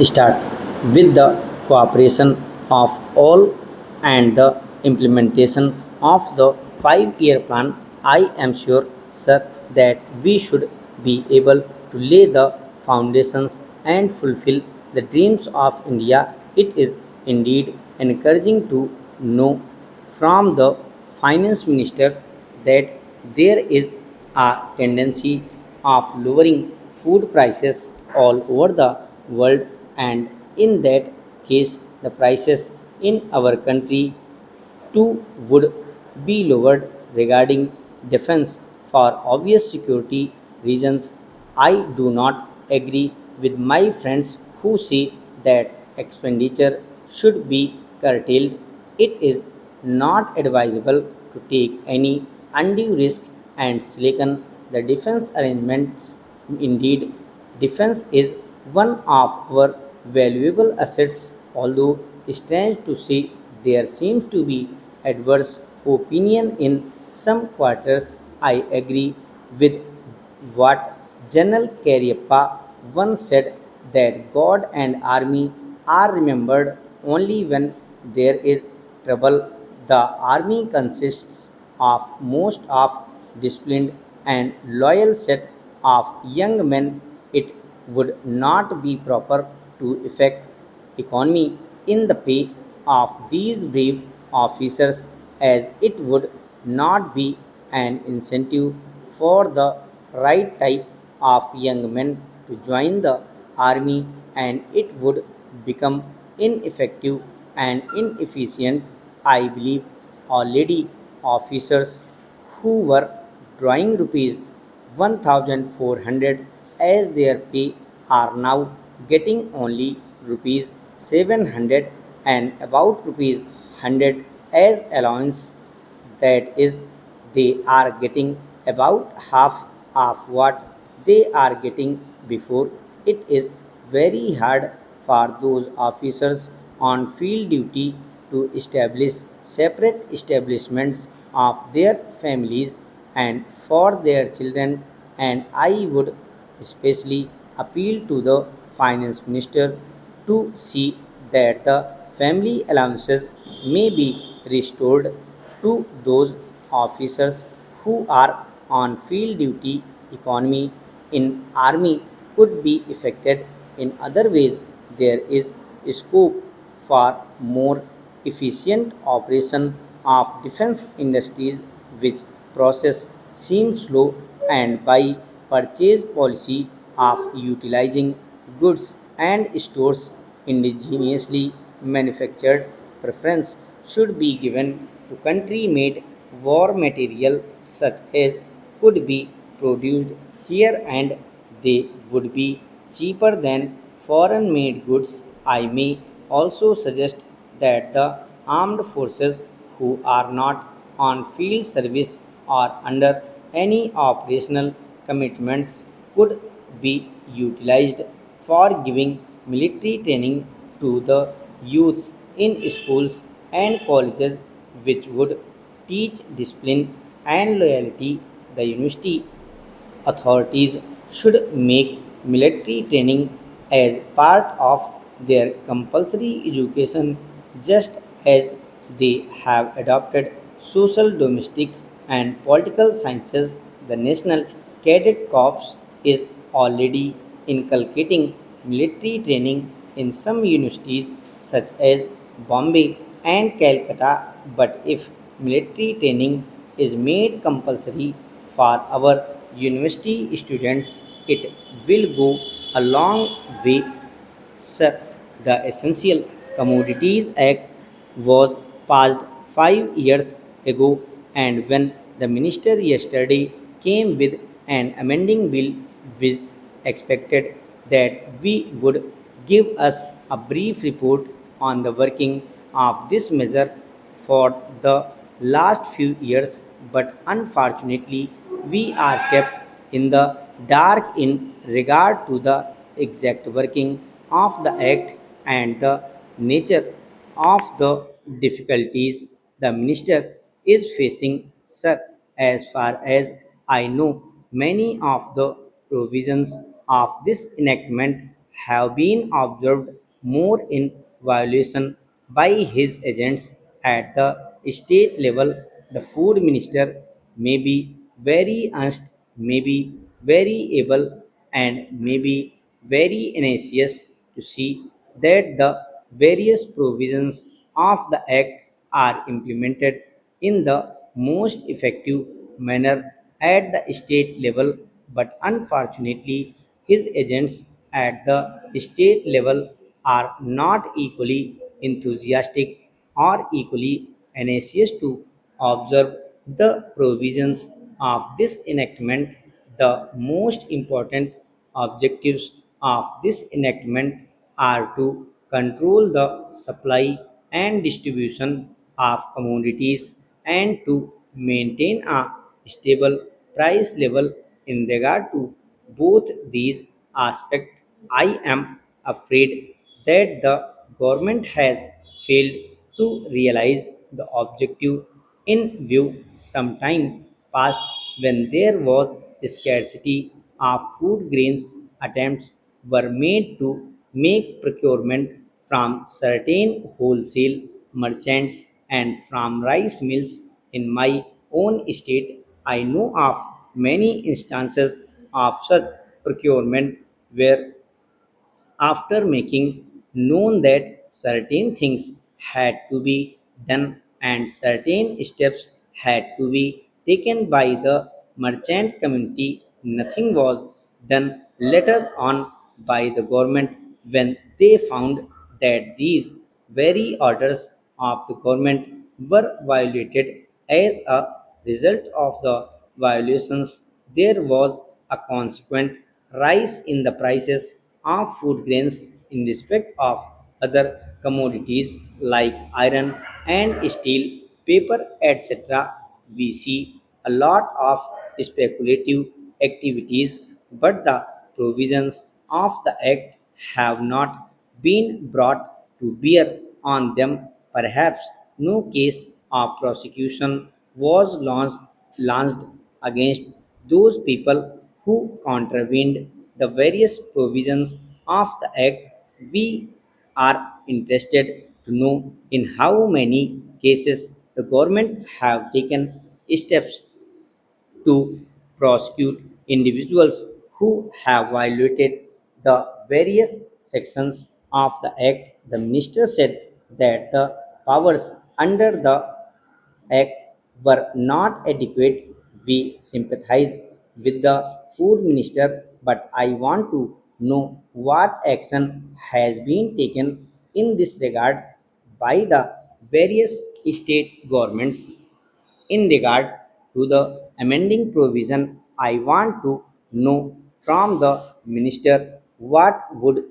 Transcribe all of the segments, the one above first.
start with the cooperation of all and the implementation of the 5-year plan. I am sure, sir, that we should be able to lay the foundations and fulfill the dreams of India. It is indeed encouraging to know from the finance minister that there is a tendency of lowering food prices all over the world, and in that case the prices in our country too would be lowered. Regarding defense, for obvious security reasons, I do not agree with my friends who say that expenditure should be curtailed. It is not advisable to take any undue risk and slacken the defense arrangements. Indeed, defense is one of our valuable assets, although strange to say, there seems to be adverse opinion in some quarters. I agree with what General Cariappa once said, that God and army are remembered only when there is trouble. The army consists of most of disciplined and loyal set of young men. It would not be proper to effect economy in the pay of these brave officers, as it would not be an incentive for the right type of young men to join the army, and it would become ineffective and inefficient. I believe already officers who were drawing rupees 1400 as their pay are now getting only rupees 700 and about rupees 100 as allowance. That is, they are getting about half of what they are getting before. It is very hard for those officers on field duty to establish separate establishments of their families and for their children, and I would especially appeal to the finance minister to see that the family allowances may be restored to those officers who are on field duty. Economy in army could be affected in other ways. There is scope for more efficient operation of defense industries, which process seems slow, and by purchase policy of utilizing goods and stores indigenously manufactured. Preference should be given to country made war material, such as could be produced here and they would be cheaper than foreign made goods. I may also suggest that the armed forces who are not on field service or under any operational commitments could be utilized for giving military training to the youths in schools and colleges, which would teach discipline and loyalty. The university authorities should make military training as part of their compulsory education, just as they have adopted social, domestic, and political sciences. The National Cadet Corps is already inculcating military training in some universities, such as Bombay and Calcutta. But if military training is made compulsory for our university students, it will go a long way. Sir, the Essential Commodities Act was passed 5 years ago, and when the minister yesterday came with an amending bill, we expected that we would give us a brief report on the working of this measure for the last few years, but unfortunately, we are kept in the dark in regard to the exact working of the Act and the nature of the difficulties the minister is facing. Sir, as far as I know, many of the provisions of this enactment have been observed more in violation by his agents at the state level. The food minister may be very honest, may be very able, and may be very anxious to see that the various provisions of the act are implemented in the most effective manner at the state level, but unfortunately his agents at the state level are not equally enthusiastic or equally anxious to observe the provisions of this enactment. The most important objectives of this enactment are to control the supply and distribution of commodities and to maintain a stable price level. In regard to both these aspects, I am afraid that the government has failed to realize the objective in view. Sometime past, when there was scarcity of food grains, attempts were made to make procurement from certain wholesale merchants and from rice mills. In my own state, I know of many instances of such procurement where, after making known that certain things had to be done and certain steps had to be taken by the merchant community, nothing was done later on by the government when they found that these very orders of the government were violated. As a result of the violations, there was a consequent rise in the prices of food grains. In respect of other commodities like iron and steel, paper, etc., we see a lot of speculative activities, but the provisions of the Act have not been brought to bear on them. Perhaps no case of prosecution was launched against those people who contravened the various provisions of the Act. We are interested to know in how many cases the government have taken steps to prosecute individuals who have violated the various sections of the Act. The minister said that the powers under the Act were not adequate. We sympathize with the food minister, but I want to know what action has been taken in this regard by the various state governments. In regard to the amending provision, I want to know from the minister what would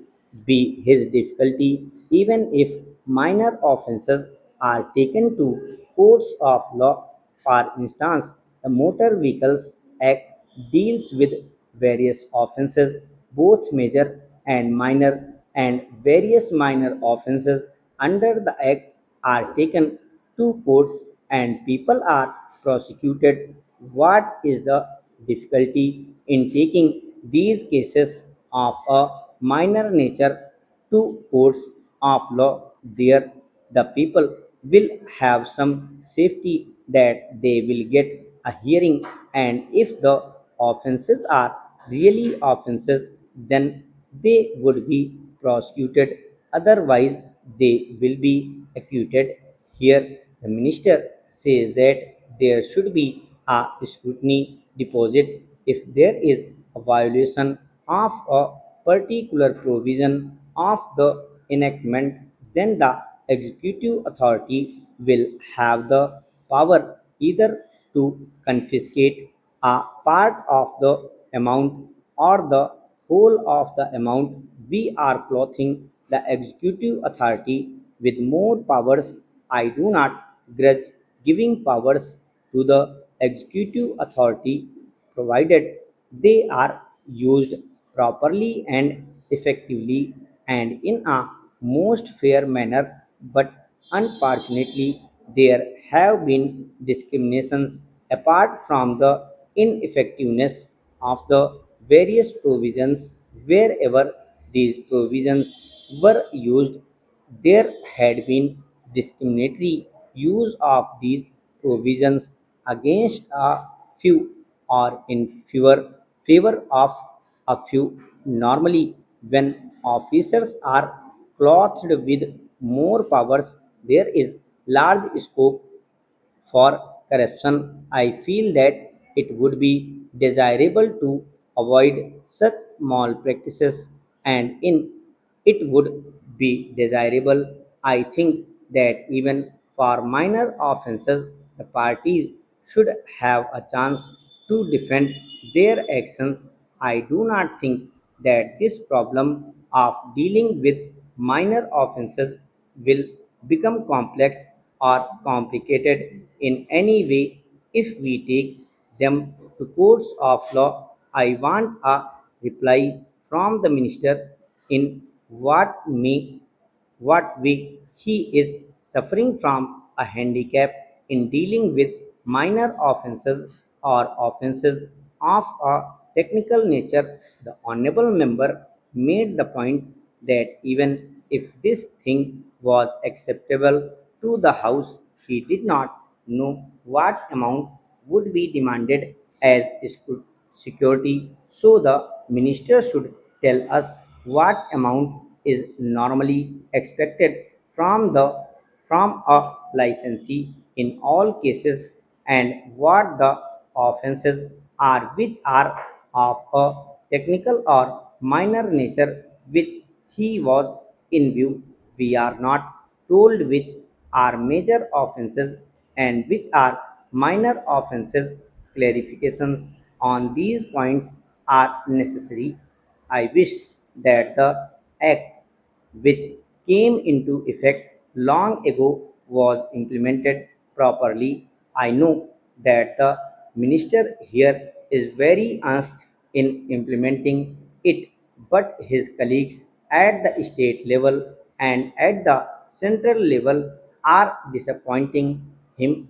be his difficulty even if minor offences are taken to courts of law. For instance, the Motor Vehicles Act deals with various offences, both major and minor, and various minor offences under the Act are taken to courts and people are prosecuted. What is the difficulty in taking these cases of a minor nature to courts of law? There, the people will have some safety that they will get a hearing, and if the offenses are really offenses, then they would be prosecuted, otherwise, they will be acquitted. Here, the minister says that there should be a scrutiny deposit if there is a violation of a particular provision of the enactment, then the executive authority will have the power either to confiscate a part of the amount or the whole of the amount. We are clothing the executive authority with more powers. I do not grudge giving powers to the executive authority provided they are used properly and effectively and in a most fair manner. But unfortunately, there have been discriminations apart from the ineffectiveness of the various provisions. Wherever these provisions were used, there had been discriminatory use of these provisions against a few or in favor of a few. Normally, when officers are clothed with more powers, there is large scope for corruption. I feel that it would be desirable to avoid such malpractices, and in it would be desirable, I think, that even for minor offences, the parties should have a chance to defend their actions. I do not think that this problem of dealing with minor offences will become complex or complicated in any way if we take them to courts of law. I want a reply from the minister in what way he is suffering from a handicap in dealing with minor offences or offences of a technical nature. The honorable member made the point that even if this thing was acceptable to the House, he did not know what amount would be demanded as security, so the minister should tell us what amount is normally expected from the from a licensee in all cases, and what the offences are which are of a technical or minor nature which he was in view. We are not told which are major offences and which are minor offences. Clarifications on these points are necessary. I wish that the Act, which came into effect long ago, was implemented properly. I know that the minister here is very earnest in implementing it, but his colleagues at the state level and at the central level are disappointing him.